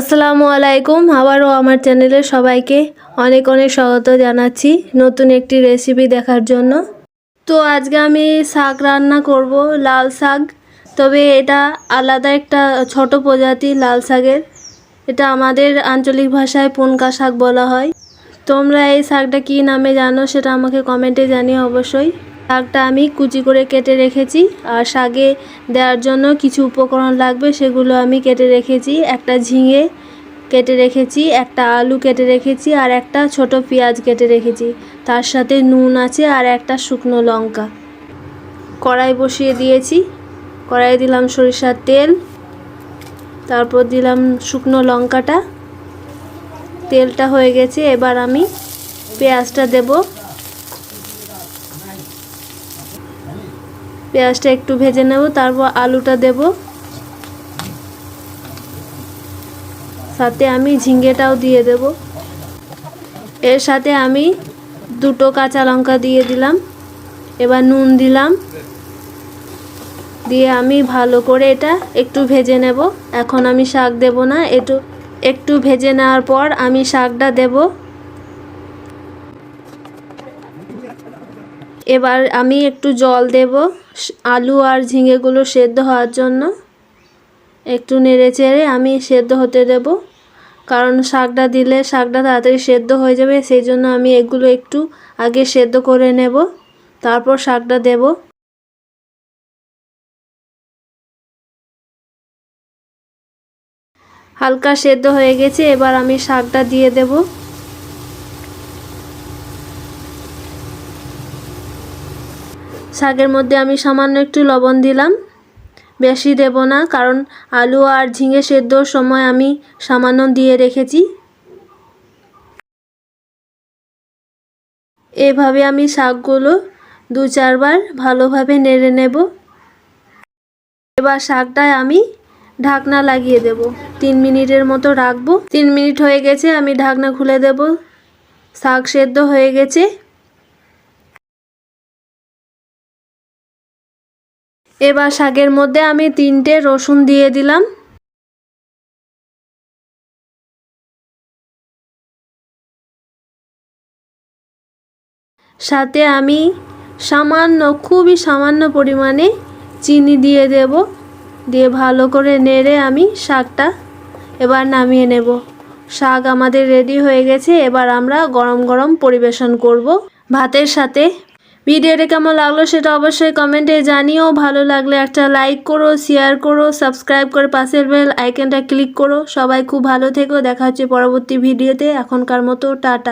আসসালামু আলাইকুম। আবারও আমার চ্যানেলে সবাইকে অনেক অনেক স্বাগত জানাচ্ছি নতুন একটি রেসিপি দেখার জন্য। তো আজকে আমি শাক রান্না করব, লাল শাক। তবে এটা আলাদা একটা ছোট প্রজাতি লাল শাকের। এটা আমাদের আঞ্চলিক ভাষায় পুনকা শাক বলা হয়। তোমরা এই শাকটা কী নামে জানো সেটা আমাকে কমেন্টে জানিও অবশ্যই। শাকটা আমি কুচি করে কেটে রেখেছি, আর শাকে দেওয়ার জন্য কিছু উপকরণ লাগবে সেগুলো আমি কেটে রেখেছি। একটা ঝিঙে কেটে রেখেছি, একটা আলু কেটে রেখেছি, আর একটা ছোট পেঁয়াজ কেটে রেখেছি। তার সাথে নুন আছে আর একটা শুকনো লঙ্কা। কড়াই বসিয়ে দিয়েছি, কড়াই দিলাম সরিষার তেল, তারপর দিলাম শুকনো লঙ্কাটা। তেলটা হয়ে গেছে, এবার আমি পেঁয়াজটা দেব। পেঁয়াজটা একটু ভেজে নেব, তারপর আলুটা দেব, সাথে আমি ঝিঙ্গেটাও দিয়ে দেব। এর সাথে আমি দুটো কাঁচা লঙ্কা দিয়ে দিলাম। এবার নুন দিলাম, দিয়ে আমি ভালো করে এটা একটু ভেজে নেব। এখন আমি শাক দেব না, একটু ভেজে নেওয়ার পর আমি শাকটা দেব। এবার আমি একটু জল দেব আলু আর ঝিঙেগুলো সেদ্ধ হওয়ার জন্য। একটু নেড়ে চেড়ে আমি সেদ্ধ হতে দেব, কারণ শাকটা দিলে শাকটা তাড়াতাড়ি সেদ্ধ হয়ে যাবে। সেই জন্য আমি এগুলো একটু আগে সেদ্ধ করে নেব, তারপর শাকটা দেব। হালকা সেদ্ধ হয়ে গেছে, এবার আমি শাকটা দিয়ে দেব। শাকের মধ্যে আমি সামান্য একটু লবণ দিলাম, বেশি দেব না, কারণ আলু আর ঝিঙে সেদ্ধর সময় আমি সামান্য দিয়ে রেখেছি। এভাবে আমি শাকগুলো 2-4 বার ভালোভাবে নেড়ে নেব। এবার শাকটায় আমি ঢাকনা লাগিয়ে দেব, 3 মিনিটের মতো রাখবো। 3 মিনিট হয়ে গেছে, আমি ঢাকনা খুলে দেব। শাক সেদ্ধ হয়ে গেছে। এবার শাকের মধ্যে আমি 3টে রসুন দিয়ে দিলাম। সাথে আমি খুবই সামান্য পরিমাণে চিনি দিয়ে দেব। দিয়ে ভালো করে নেড়ে আমি শাকটা এবার নামিয়ে নেব। শাক আমাদের রেডি হয়ে গেছে, এবার আমরা গরম গরম পরিবেশন করব ভাতের সাথে। ভিডিওটা কেমন লাগলো সেটা অবশ্যই কমেন্টে জানিও। ভালো লাগলে একটা লাইক করো, শেয়ার করো, সাবস্ক্রাইব করে পাশের বেল আইকনটা ক্লিক করো। সবাই খুব ভালো থেকো, দেখা হচ্ছে পরবর্তী ভিডিওতে। এখনকার মতো টাটা।